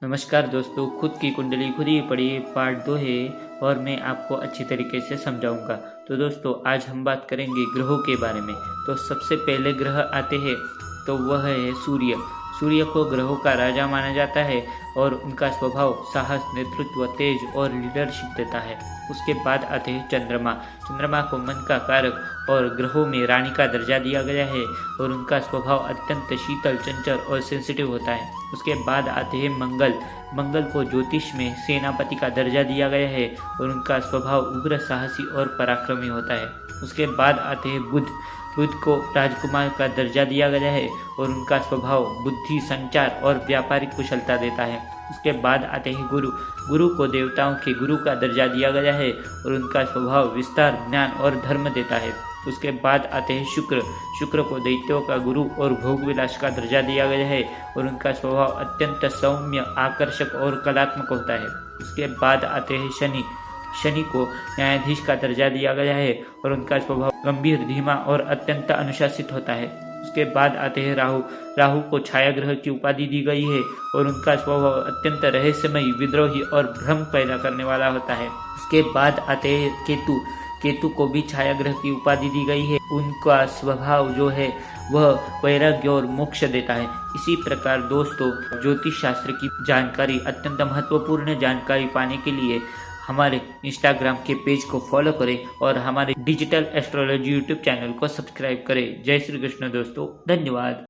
नमस्कार दोस्तों, खुद की कुंडली खुद ही पढ़िए पार्ट 2 है और मैं आपको अच्छी तरीके से समझाऊंगा। तो दोस्तों आज हम बात करेंगे ग्रहों के बारे में। तो सबसे पहले ग्रह आते हैं तो वह है सूर्य। सूर्य को ग्रहों का राजा माना जाता है और उनका स्वभाव साहस, नेतृत्व, तेज और लीडरशिप देता है। उसके बाद आते हैं चंद्रमा। चंद्रमा को मन का कारक और ग्रहों में रानी का दर्जा दिया गया है और उनका स्वभाव अत्यंत शीतल, चंचल और सेंसिटिव होता है। उसके बाद आते हैं मंगल। मंगल को ज्योतिष में सेनापति का दर्जा दिया गया है और उनका स्वभाव उग्र, साहसी और पराक्रमी होता है। उसके बाद आते हैं बुध। बुध को राजकुमार का दर्जा दिया गया है और उनका स्वभाव बुद्धि, संचार और व्यापारिक कुशलता देता है। उसके बाद आते हैं गुरु। गुरु को देवताओं के गुरु का दर्जा दिया गया है और उनका स्वभाव विस्तार, ज्ञान और धर्म देता है। उसके बाद आते हैं शुक्र। शुक्र को दैत्यों का गुरु और भोग विलास का दर्जा दिया गया है और उनका स्वभाव अत्यंत सौम्य, आकर्षक और कलात्मक होता है। उसके बाद आते हैं शनि। शनि को न्यायाधीश का दर्जा दिया गया है और उनका स्वभाव गंभीर, धीमा और अत्यंत अनुशासित होता है। उसके बाद आते हैं राहु। राहु को छाया ग्रह की उपाधि दी गई है और उनका स्वभाव अत्यंत रहस्यमयी, विद्रोही और भ्रम पैदा करने वाला होता है। उसके बाद आते हैं केतु। केतु को भी छाया ग्रह की उपाधि दी गई है। उनका स्वभाव जो है वह वैराग्य और मोक्ष देता है। इसी प्रकार दोस्तों, ज्योतिष शास्त्र की जानकारी, अत्यंत महत्वपूर्ण जानकारी पाने के लिए हमारे इंस्टाग्राम के पेज को फॉलो करें और हमारे डिजिटल एस्ट्रोलॉजी यूट्यूब चैनल को सब्सक्राइब करें। जय श्री कृष्ण दोस्तों, धन्यवाद।